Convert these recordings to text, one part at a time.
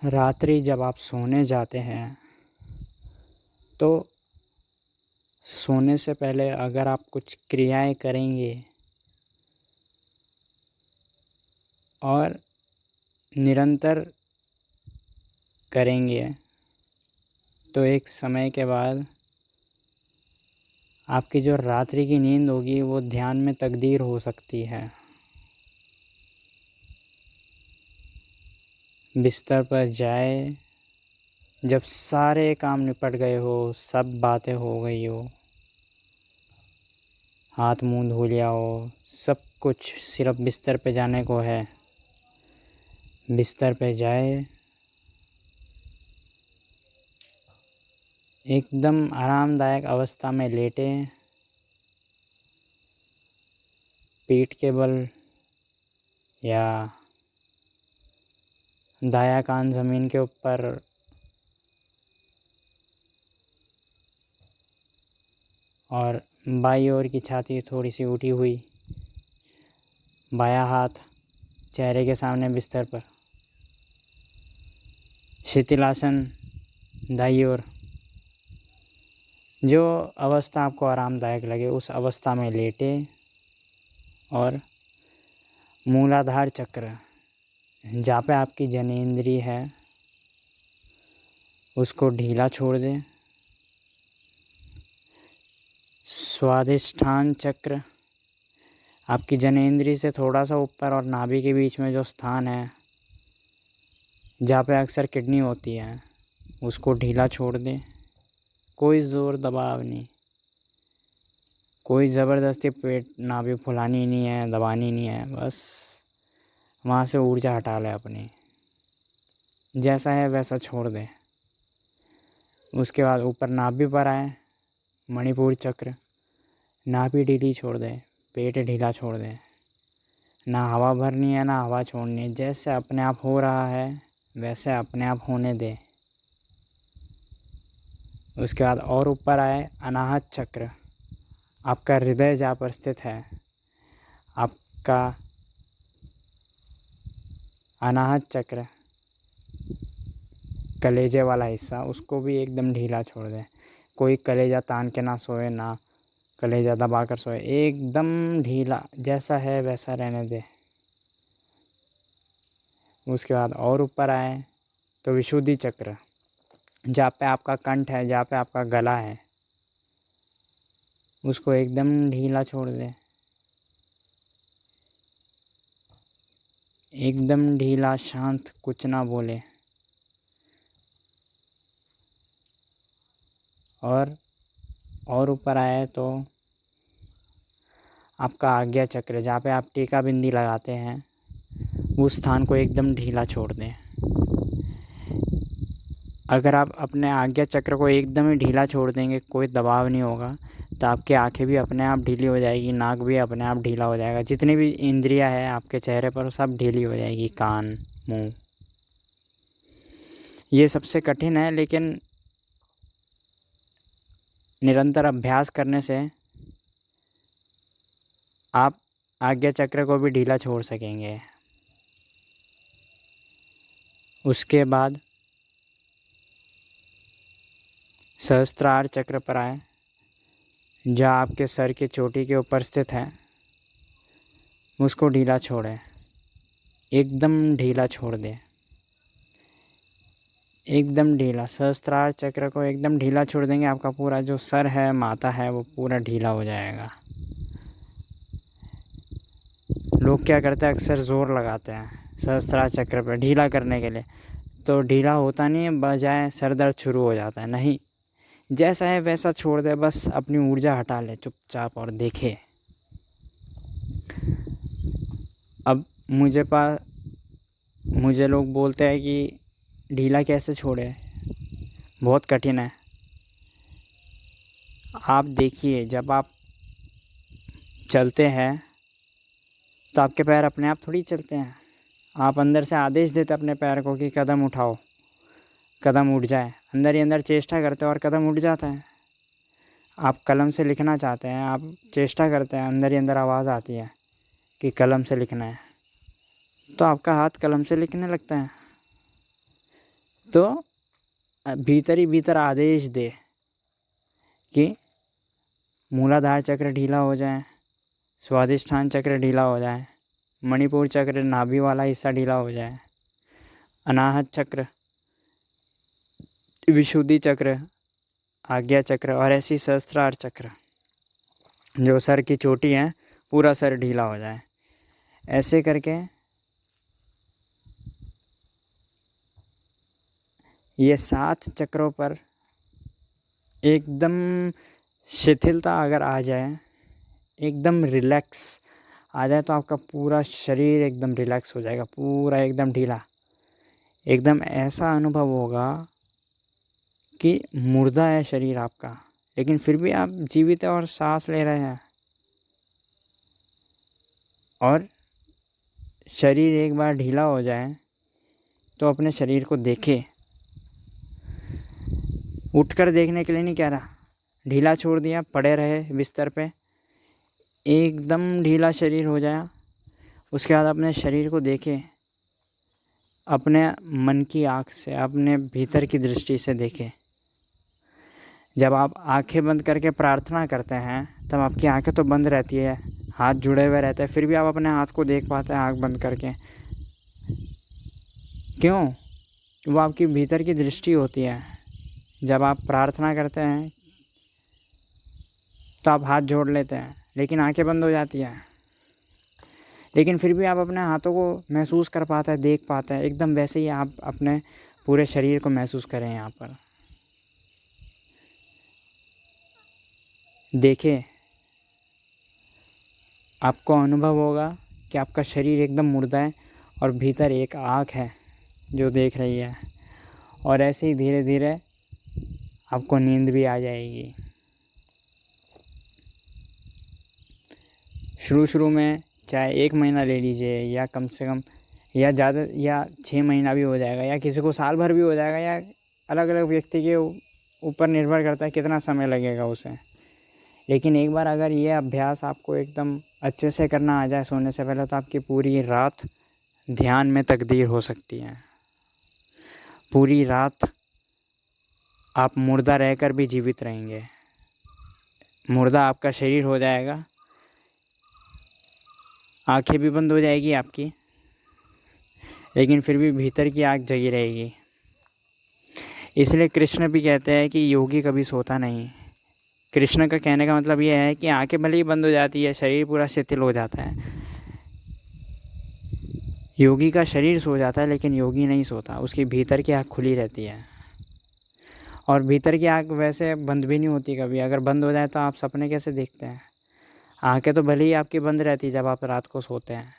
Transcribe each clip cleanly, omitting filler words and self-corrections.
रात्रि जब आप सोने जाते हैं तो सोने से पहले अगर आप कुछ क्रियाएं करेंगे और निरंतर करेंगे तो एक समय के बाद आपकी जो रात्रि की नींद होगी वो ध्यान में तब्दील हो सकती है। बिस्तर पर जाए, जब सारे काम निपट गए हो, सब बातें हो गई हो, हाथ मुंह धो लिया हो, सब कुछ सिर्फ बिस्तर पे जाने को है। बिस्तर पे जाए, एकदम आरामदायक अवस्था में लेटे, पीठ के बल या दायां कान ज़मीन के ऊपर और बाईं ओर की छाती थोड़ी सी उठी हुई, बायां हाथ चेहरे के सामने बिस्तर पर, शिथिलासन दाईं ओर। जो अवस्था आपको आरामदायक लगे उस अवस्था में लेटे और मूलाधार चक्र, जहाँ पे आपकी जनेंद्रिय है, उसको ढीला छोड़ दें। स्वादिष्ठान चक्र, आपकी जनेंद्रिय से थोड़ा सा ऊपर और नाभि के बीच में जो स्थान है जहाँ पे अक्सर किडनी होती है, उसको ढीला छोड़ दें। कोई ज़ोर दबाव नहीं, कोई ज़बरदस्ती पेट नाभि फुलानी नहीं है, दबानी नहीं है, बस वहाँ से ऊर्जा हटा लें अपनी, जैसा है वैसा छोड़ दें। उसके बाद ऊपर नाभि पर आए, मणिपुर चक्र, नाभि ढीली छोड़ दें, पेट ढीला छोड़ दें। ना हवा भरनी है ना हवा छोड़नी है, जैसे अपने आप हो रहा है वैसे अपने आप होने दें। उसके बाद और ऊपर आए, अनाहत चक्र, आपका हृदय जहाँ पर स्थित है, आपका अनाहत चक्र, कलेजे वाला हिस्सा, उसको भी एकदम ढीला छोड़ दें। कोई कलेजा तान के ना सोए, ना कलेजा दबा कर सोए, एकदम ढीला, जैसा है वैसा रहने दें। उसके बाद और ऊपर आए तो विशुद्धि चक्र, जहाँ पे आपका कंठ है, जहाँ पे आपका गला है, उसको एकदम ढीला छोड़ दें, एकदम ढीला, शांत, कुछ ना बोले। और ऊपर आए तो आपका आज्ञा चक्र, जहाँ पे आप टीका बिंदी लगाते हैं, उस स्थान को एकदम ढीला छोड़ दें। अगर आप अपने आज्ञा चक्र को एकदम ही ढीला छोड़ देंगे, कोई दबाव नहीं होगा, तो आपकी आंखें भी अपने आप ढीली हो जाएगी, नाक भी अपने आप ढीला हो जाएगा, जितनी भी इंद्रियां हैं आपके चेहरे पर सब ढीली हो जाएगी, कान, मुंह। ये सबसे कठिन है, लेकिन निरंतर अभ्यास करने से आप आज्ञा चक्र को भी ढीला छोड़ सकेंगे। उसके बाद सहस्त्रार चक्र पर आए, जहाँ आपके सर की चोटी के ऊपर स्थित है, उसको ढीला छोड़ें, एकदम ढीला छोड़ दें, एकदम ढीला। सहस्त्रार चक्र को एकदम ढीला छोड़ देंगे, आपका पूरा जो सर है, माथा है, वो पूरा ढीला हो जाएगा। लोग क्या करते हैं, अक्सर ज़ोर लगाते हैं सहस्त्रार चक्र पर ढीला करने के लिए, तो ढीला होता नहीं है, बजाय सर दर्द शुरू हो जाता है। नहीं, जैसा है वैसा छोड़ दे, बस अपनी ऊर्जा हटा ले चुपचाप और देखे। अब मुझे लोग बोलते हैं कि ढीला कैसे छोड़े, बहुत कठिन है। आप देखिए, जब आप चलते हैं तो आपके पैर अपने आप थोड़ी चलते हैं, आप अंदर से आदेश देते अपने पैर को कि कदम उठाओ, कदम उठ जाए, अंदर ही अंदर चेष्टा करते हैं और कदम उठ जाता है। आप कलम से लिखना चाहते हैं, आप चेष्टा करते हैं, अंदर ही अंदर आवाज़ आती है कि कलम से लिखना है, तो आपका हाथ कलम से लिखने लगता है। तो भीतर ही भीतर आदेश दे कि मूलाधार चक्र ढीला हो जाए, स्वादिष्ठान चक्र ढीला हो जाए, मणिपुर चक्र नाभि वाला हिस्सा ढीला हो जाए, अनाहत चक्र, विशुद्धि चक्र, आज्ञा चक्र और ऐसी सहस्त्रार चक्र जो सर की चोटी है पूरा सर ढीला हो जाए। ऐसे करके ये 7 चक्रों पर एकदम शिथिलता अगर आ जाए, एकदम रिलैक्स आ जाए, तो आपका पूरा शरीर एकदम रिलैक्स हो जाएगा, पूरा एकदम ढीला। एकदम ऐसा अनुभव होगा कि मुर्दा है शरीर आपका, लेकिन फिर भी आप जीवित है और सांस ले रहे हैं। और शरीर एक बार ढीला हो जाए तो अपने शरीर को देखे, उठकर देखने के लिए नहीं कह रहा, ढीला छोड़ दिया, पड़े रहे बिस्तर पे, एकदम ढीला शरीर हो जाए, उसके बाद अपने शरीर को देखे, अपने मन की आँख से, अपने भीतर की दृष्टि से देखे। जब आप आंखें बंद करके प्रार्थना करते हैं तब आपकी आंखें तो बंद रहती है, हाथ जुड़े हुए रहते हैं, फिर भी आप अपने हाथ को देख पाते हैं आंख बंद करके। क्यों? वो आपकी भीतर की दृष्टि होती है। जब आप प्रार्थना करते हैं तो आप हाथ जोड़ लेते हैं, लेकिन आंखें बंद हो जाती हैं, लेकिन फिर भी आप अपने हाथों को महसूस कर पाते हैं, देख पाते हैं। एकदम वैसे ही आप अपने पूरे शरीर को महसूस करें। यहाँ पर देखिए, आपको अनुभव होगा कि आपका शरीर एकदम मुर्दा है और भीतर एक आँख है जो देख रही है, और ऐसे ही धीरे धीरे आपको नींद भी आ जाएगी। शुरू में चाहे 1 महीना ले लीजिए, या कम से कम, या ज़्यादा, या 6 महीना भी हो जाएगा, या किसी को साल भर भी हो जाएगा, या अलग अलग व्यक्ति के ऊपर निर्भर करता है कितना समय लगेगा उसे। लेकिन एक बार अगर ये अभ्यास आपको एकदम अच्छे से करना आ जाए सोने से पहले, तो आपकी पूरी रात ध्यान में तकदीर हो सकती है। पूरी रात आप मुर्दा रहकर भी जीवित रहेंगे। मुर्दा आपका शरीर हो जाएगा, आंखें भी बंद हो जाएगी आपकी, लेकिन फिर भी भीतर की आग जगी रहेगी। इसलिए कृष्ण भी कहते हैं कि योगी कभी सोता नहीं। कृष्ण का कहने का मतलब ये है कि आंखें भले ही बंद हो जाती है, शरीर पूरा शिथिल हो जाता है, योगी का शरीर सो जाता है, लेकिन योगी नहीं सोता, उसकी भीतर की आँख खुली रहती है। और भीतर की आँख वैसे बंद भी नहीं होती कभी। अगर बंद हो जाए तो आप सपने कैसे देखते हैं? आंखें तो भले ही आपकी बंद रहती है जब आप रात को सोते हैं,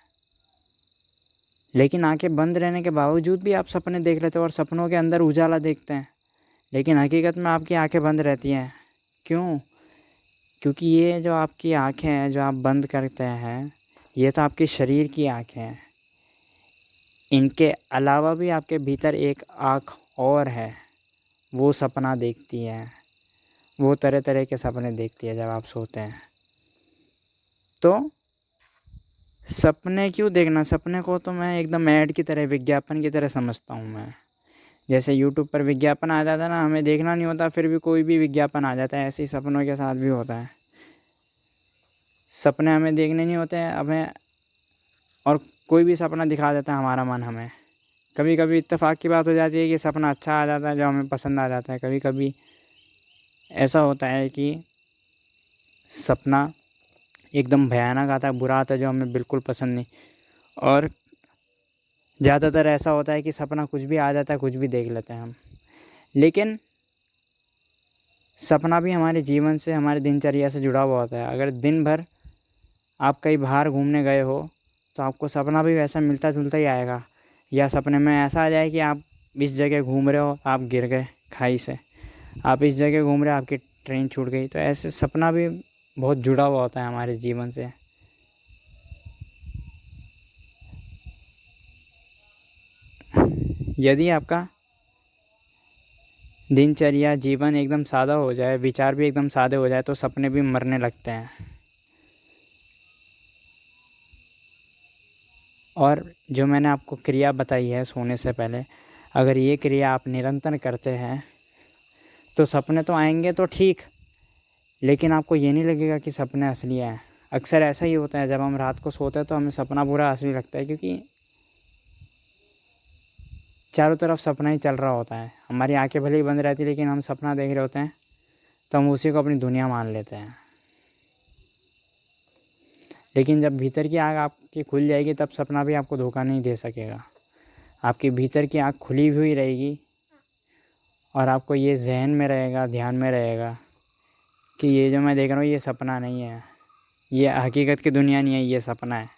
लेकिन आंखें बंद रहने के बावजूद भी आप सपने देख लेते हो और सपनों के अंदर उजाला देखते हैं, लेकिन हकीकत में आपकी आंखें बंद रहती हैं। क्यों? क्योंकि ये जो आपकी आंखें हैं जो आप बंद करते हैं, ये तो आपके शरीर की आंखें हैं। इनके अलावा भी आपके भीतर एक आँख और है, वो सपना देखती है, वो तरह तरह के सपने देखती है जब आप सोते हैं। तो सपने क्यों देखना? सपने को तो मैं एकदम ऐड की तरह, विज्ञापन की तरह समझता हूँ मैं। जैसे यूट्यूब पर विज्ञापन आ जाता है ना, हमें देखना नहीं होता, फिर भी कोई भी विज्ञापन आ जाता है, ऐसे ही सपनों के साथ भी होता है। सपने हमें देखने नहीं होते हैं हमें, और कोई भी सपना दिखा देता है हमारा मन हमें। कभी कभी इत्तेफाक की बात हो जाती है कि सपना अच्छा आ जाता है जो हमें पसंद आ जाता है। कभी कभी ऐसा होता है कि सपना एकदम भयानक आता है, बुरा आता है, जो हमें बिल्कुल पसंद नहीं। और ज़्यादातर ऐसा होता है कि सपना कुछ भी आ जाता है, कुछ भी देख लेते हैं हम। लेकिन सपना भी हमारे जीवन से, हमारे दिनचर्या से जुड़ा हुआ होता है। अगर दिन भर आप कहीं बाहर घूमने गए हो तो आपको सपना भी वैसा मिलता जुलता ही आएगा। या सपने में ऐसा आ जाए कि आप इस जगह घूम रहे हो, आप गिर गए खाई से, आप इस जगह घूम रहे हो, आपकी ट्रेन छूट गई। तो ऐसे सपना भी बहुत जुड़ा हुआ होता है हमारे जीवन से। यदि आपका दिनचर्या, जीवन एकदम सादा हो जाए, विचार भी एकदम सादे हो जाए, तो सपने भी मरने लगते हैं। और जो मैंने आपको क्रिया बताई है सोने से पहले, अगर ये क्रिया आप निरंतर करते हैं तो सपने तो आएंगे तो ठीक, लेकिन आपको ये नहीं लगेगा कि सपने असली हैं। अक्सर ऐसा ही होता है, जब हम रात को सोते हैं तो हमें सपना पूरा असली लगता है, क्योंकि चारों तरफ सपना ही चल रहा होता है। हमारी आंखें भले ही बंद रहती, लेकिन हम सपना देख रहे होते हैं तो हम उसी को अपनी दुनिया मान लेते हैं। लेकिन जब भीतर की आँख आपकी खुल जाएगी तब सपना भी आपको धोखा नहीं दे सकेगा। आपकी भीतर की आँख खुली हुई रहेगी और आपको ये जहन में रहेगा, ध्यान में रहेगा कि ये जो मैं देख रहा हूँ ये सपना नहीं है, ये हकीकत की दुनिया नहीं है, ये सपना है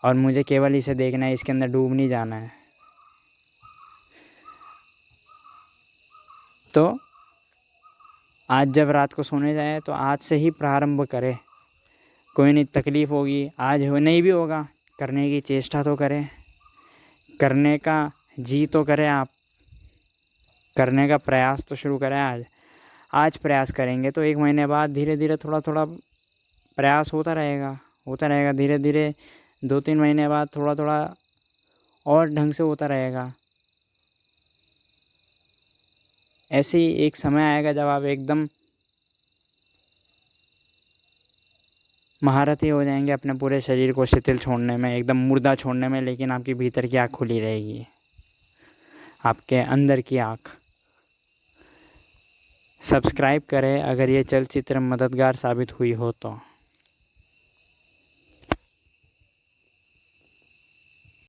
और मुझे केवल इसे देखना है, इसके अंदर डूब नहीं जाना है। तो आज जब रात को सोने जाए तो आज से ही प्रारंभ करें। कोई नहीं, तकलीफ़ होगी, आज हो नहीं भी होगा, करने की चेष्टा तो करें, करने का जी तो करें, आप करने का प्रयास तो शुरू करें। आज प्रयास करेंगे तो 1 महीने बाद धीरे धीरे थोड़ा थोड़ा प्रयास होता रहेगा। धीरे धीरे 2-3 महीने बाद थोड़ा थोड़ा और ढंग से होता रहेगा। ऐसे ही एक समय आएगा जब आप एकदम महारथी हो जाएंगे अपने पूरे शरीर को शिथिल छोड़ने में, एकदम मुर्दा छोड़ने में, लेकिन आपकी भीतर की आँख खुली रहेगी, आपके अंदर की आँख। सब्सक्राइब करें अगर ये चलचित्र मददगार साबित हुई हो तो।